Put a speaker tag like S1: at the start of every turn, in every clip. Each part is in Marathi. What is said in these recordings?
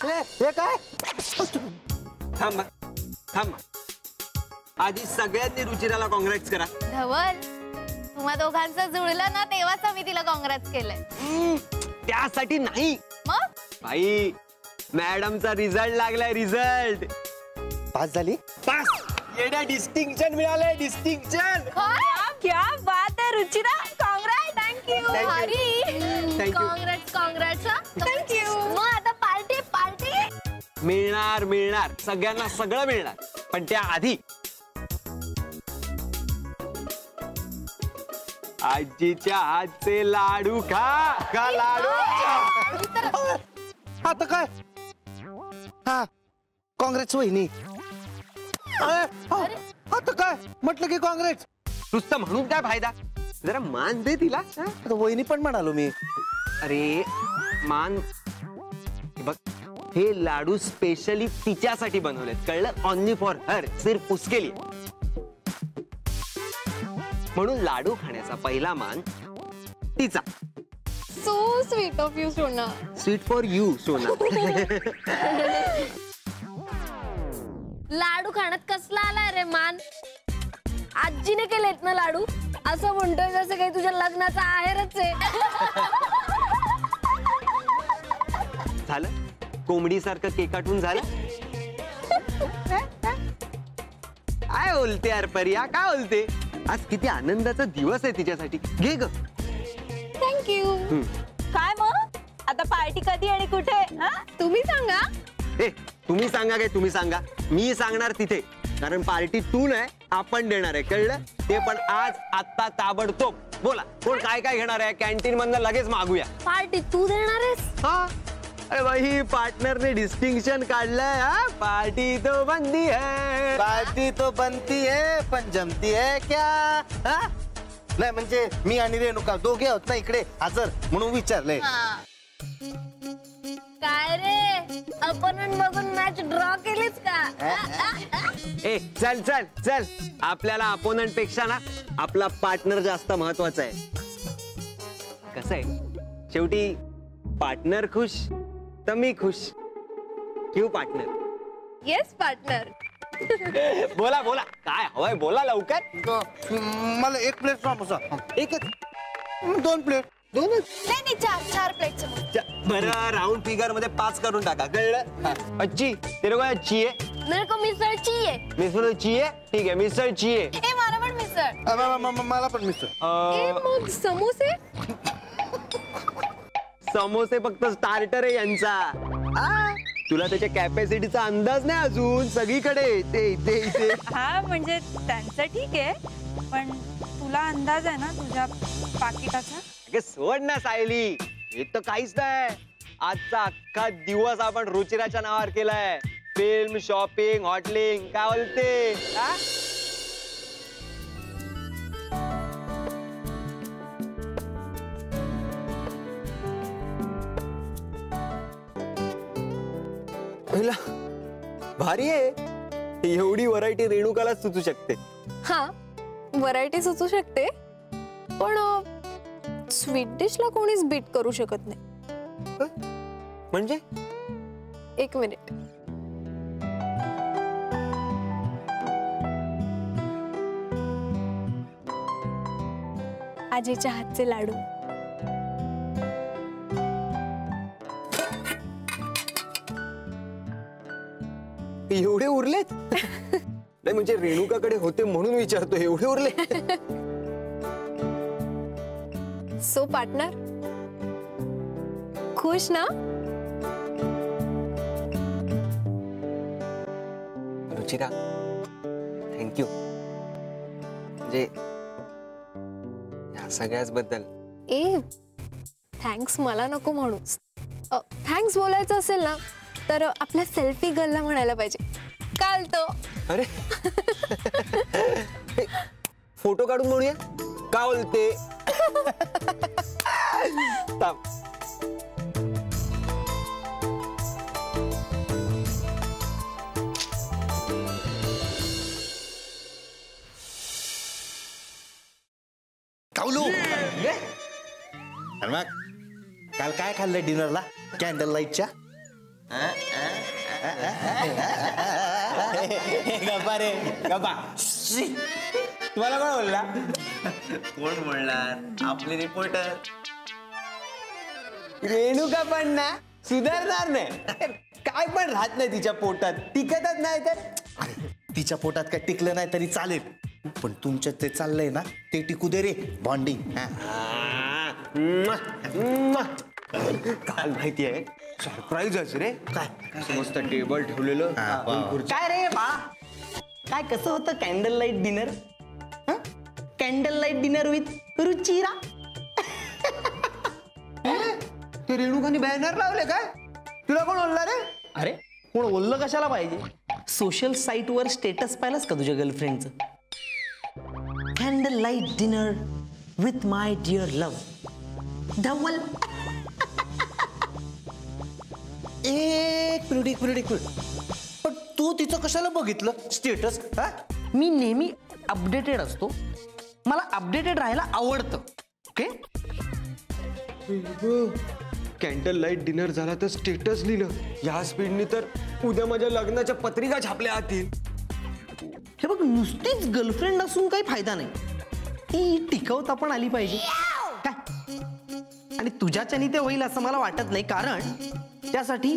S1: हे काय?
S2: थांबा थांबा, आधी सगळ्यांनी रुचिराला कॉंग्रॅट्स करा.
S3: धवल, तुम्हा दोघांचं जुळलं ना तेव्हाच आम्ही तिला कॉंग्रॅट्स केलंय.
S2: त्यासाठी नाही
S3: मग
S2: बाई, मॅडमचा रिझल्ट लागलाय. रिझल्ट
S1: पास झाली.
S2: पास. येड्या डिस्टिंक्शन मिळालंय. डिस्टिंक्शन.
S3: क्या बात है Ruchira, congrat. Thank you. Hari,
S2: thank you.
S3: Congrats congrats. Thank you. मग आता पार्टी पार्टी
S2: मिळणार मिळणार, सगळ्यांना सगळं मिळणार, पण त्या आधी आजीच्या हातचे लाडू खा. का लाडू?
S1: आता काय? हा, काँग्रेस वहिनी. आता काय म्हटलं की काँग्रेस?
S2: नुसतं म्हणून काय फायदा, जरा मान दे तिला.
S1: आता वहिनी पण म्हणालो मी.
S2: अरे मान, हे बघ, हे लाडू स्पेशली तिच्यासाठी बनवलेत, कळलं? ओनली फॉर हर, सिर्फ उसके लिए. म्हणून लाडू खाण्याचा पहिला मान तिचा.
S3: सो स्वीट ऑफ यू सोना.
S2: स्वीट फॉर यू सोना.
S3: लाडू खाण्यात कसला आलाय रे मान? आजीने केलेत ना लाडू, असं म्हणतोय जसं काही तुझ्या लग्नाचा आहेरच आहे.
S2: झालं कोंबडी सारखं केकाटून झालं. काय बोलते यार परिया, काय बोलते? आज किती आनंदाचा दिवस आहे तिच्यासाठी. घे ग.
S3: थँक्यू.
S4: काय मग आता पार्टी कधी आणि कुठे?
S3: तुम्ही सांगा.
S2: ए, तुम्ही सांगा काय? तुम्ही सांगा. मी सांगणार तिथे, कारण पार्टी तू नाही आपण देणार आहे, कळलं? ते पण आज आत्ता ताबडतोब. बोला, कोण काय काय घेणार आहे? कॅन्टीन मधनं लगेच मागूया.
S3: पार्टी तू देणार आहेस?
S2: हा. अरे भाई, पार्टनरने डिस्टिंक्शन काढलंय. हा, पार्टी तो बनती है.
S1: पार्टी तो बनती है पण जमती है क्या? हा? नाही म्हणजे मी आणि रेणुका दोघे आहोत ना इकडे हजर, म्हणून विचारले.
S3: काय रे, आपण बघून मॅच ड्रॉ केलीच का?
S2: ए चल चल चल, आपल्याला अपोनंट पेक्षा ना आपला पार्टनर जास्त महत्वाचा आहे. कसं आहे, शेवटी पार्टनर खुश तर मी खुश. Q partner?
S3: Yes partner.
S2: बोला बोला, काय हवंय बोला लवकर.
S1: मला एक प्लेट समोसा.
S2: एकच?
S1: 2 प्लेट.
S2: 2च?
S3: नाही चार प्लेट.
S2: बरं, राऊंड फिगर मध्ये 5 करून टाका, कळलं? अच्छी, तेरे को अच्छी है?
S3: मेरे को मिसळ चाहिए.
S2: मिसळ चाहिए? ठीक है, मिसळ चाहिए.
S3: ए मला पण मिसळ.
S1: मला पण मिसळ.
S3: मग समोसे?
S2: समोसे फक्त स्टार्टर आहे यांचा. तुला त्याच्या कॅपॅसिटीचा अंदाज नाही अजून. सगळीकडे ते इथे इथे.
S4: हा म्हणजे त्यांचं ठीक आहे, पण तुला अंदाज आहे ना तुझ्या पाकिटाचा?
S2: सोड ना सायली, हे तर काहीच नाही. आजचा अख्खा दिवस आपण रुचिराच्या नावावर केलाय. फिल्म, शॉपिंग, हॉटेलिंग, काय बोलते? भारी आहे. एवढी व्हरायटी रेणुकाला सुचू शकते.
S3: हा, व्हरायटी सुचू शकते, पण स्वीट डिशला कोणीच बीट करू शकत नाही.
S2: म्हणजे?
S3: एक मिनिट. आजीच्या हातचे लाडू.
S2: एवढे उरलेत? नाही म्हणजे रेणुकाकडे होते म्हणून विचारतो, एवढे उरले?
S3: सो पार्टनर, खुश ना?
S2: रुचिरा, थँक्यू. म्हणजे या सगळ्याच बद्दल.
S3: ए, थँक्स मला नको म्हणूस. थँक्स बोलायचं असेल ना तर आपल्या सेल्फी गर्लला म्हणायला पाहिजे. काल तो.
S2: अरे फोटो काढून म्हणूया, का बोलते?
S1: कावलू. मग काल काय खाल्लं डिनरला? कॅन्डल लाईटच्या?
S2: गप्पा रे गप्पा. तुम्हाला कोण बोलला?
S1: कोण बोलणार? आपले रिपोर्टर.
S2: रेणुका पण ना सुधारणार नाही. काय पण राहत नाही तिच्या पोटात, टिकतच नाही तर.
S1: तिच्या पोटात काय टिकलं नाही तरी चालेल, पण तुमच्यात ते चाललंय ना ते टिकू दे रे. बॉन्डिंग.
S2: काल माहिती आहे सरप्राईज रे.
S1: काय
S2: मस्त टेबल ठेवलेलं. काय रे बा, काय कसं होतं candle light dinner? Candle light dinner with Ruchira. ते रेणुकाने बॅनर लावले काय? तुला कोण बोलला रे?
S5: अरे कोण बोललं कशाला पाहिजे? सोशल साईट वर स्टेटस पाहिलंस का तुझ्या गर्लफ्रेंडचं? Candle light dinner with my dear love Dhaval.
S1: एक मिनिट. पण तू तिचं कशाला बघितलं स्टेटस?
S5: मी नेहमी अपडेटेड असतो, मला अपडेटेड राहायला आवडतं. ओके.
S2: कॅन्डल लाईट डिनर झाला तर स्टेटस लिहिलं. या स्पीडने तर उद्या माझ्या लग्नाच्या पत्रिका छापल्या जातील.
S5: हे बघ, नुसतीच गर्लफ्रेंड असून काही फायदा नाही, ती टिकवता पण आली पाहिजे काय. आणि तुझ्याच्यानी ते होईल असं मला वाटत नाही, कारण त्यासाठी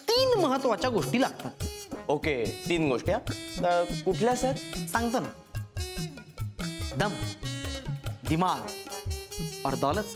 S5: 3 महत्वाच्या गोष्टी लागतात.
S2: ओके, 3 गोष्टी. कुठल्या सर?
S5: सांगतो ना. दम, दिमाग और दौलत.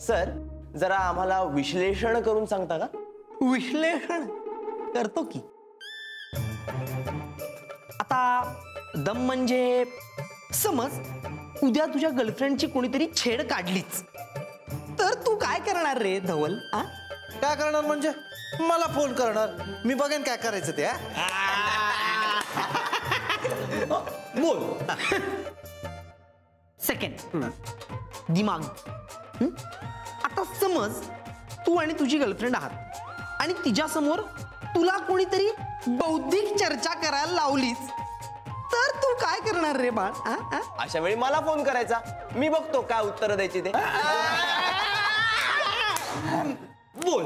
S2: सर जरा आम्हाला विश्लेषण करून सांगता का?
S5: विश्लेषण करतो की. आता दम म्हणजे समज उद्या तुझ्या गर्लफ्रेंडची कोणीतरी छेड काढलीच तर तू काय करणार रे धवल?
S1: काय करणार म्हणजे? मला फोन करणार, मी बघेन काय करायचं ते.
S5: बोल. सेकंड, दिमाग. आता समज तू आणि तुझी गर्लफ्रेंड आहात आणि तिच्या समोर तुला कोणीतरी बौद्धिक चर्चा करायला लावलीच तर तू काय करणार रे बाळ?
S2: अशा वेळी मला फोन करायचा, मी बघतो काय उत्तर द्यायची ते.
S5: बोल.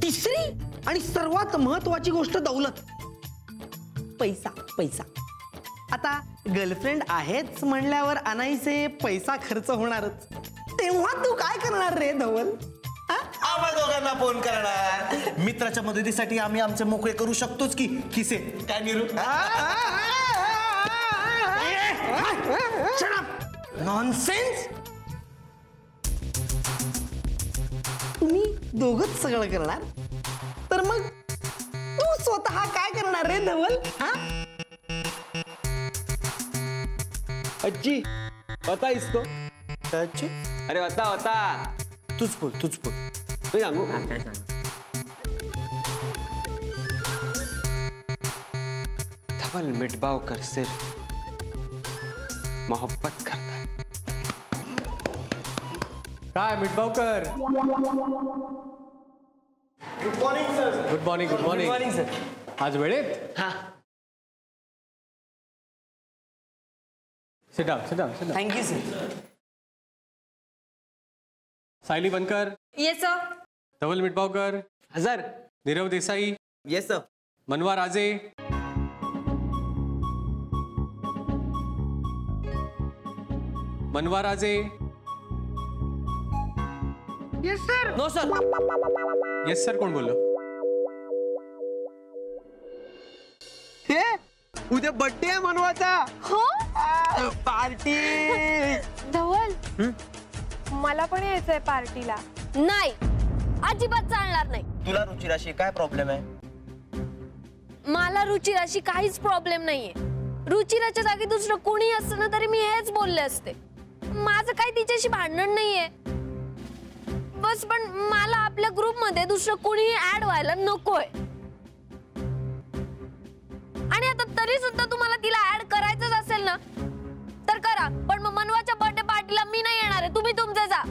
S5: तिसरी आणि सर्वात महत्वाची गोष्ट दौलत, पैसा. पैसा. आता गर्लफ्रेंड आहेच म्हणल्यावर अनाईसे पैसा खर्च होणारच, तेव्हा तू काय करणार रे धवल?
S1: आम्हा दोघांना फोन करणार. मित्राच्या मदतीसाठी आम्ही आमचे मोकळे करू शकतोच की किसे. काय निरू?
S5: नॉनसेन्स. तुम्ही दोघच सगळं करणार तर मग तू स्वतः काय करणार रे धवल?
S2: अज्जी होता इसको. अरे होता.
S1: तूच बोल.
S2: तू सांगू. धवल मिटबावकर सिर्फ मोहब्बत करता.
S6: काय Mitbavkar? Good morning. Good morning
S2: sir.
S6: आज वेळेत?
S2: हा,
S6: sit down.
S5: Thank you sir.
S6: Sayali Bankar,
S4: yes sir.
S6: Dhaval Mitbavkar,
S2: हजर.
S6: Nirav Desai,
S2: yes sir.
S6: Manva Raje,
S5: no sir.
S6: Yes sir. कोण बोललो?
S2: हे उद्या बर्थडे आहे मनवाचा.
S3: हो
S2: पार्टी.
S3: धवल,
S4: मला पण यायचंय पार्टीला.
S3: नाही, अजिबात चालणार नाही.
S2: तुला रुचिराशी काय प्रॉब्लेम आहे?
S3: मला रुचिराशी काहीच प्रॉब्लेम नाहीये. रुचिराच्या जागी दुसरं कोणी असतं ना तरी मी हेच बोलले असते. माझं काही तिच्याशी भांडण नाहीये, बस पण मला आपल्या ग्रुप मध्ये दुसरं कोणीही ऍड व्हायला नकोय. आणि आता तरी सुद्धा तुम्हाला तिला ऍड करायचंच असेल ना तर करा, पण मग मनवाच्या बर्थडे पार्टीला मी नाही येणार आहे. तुम्ही तुमचे जा.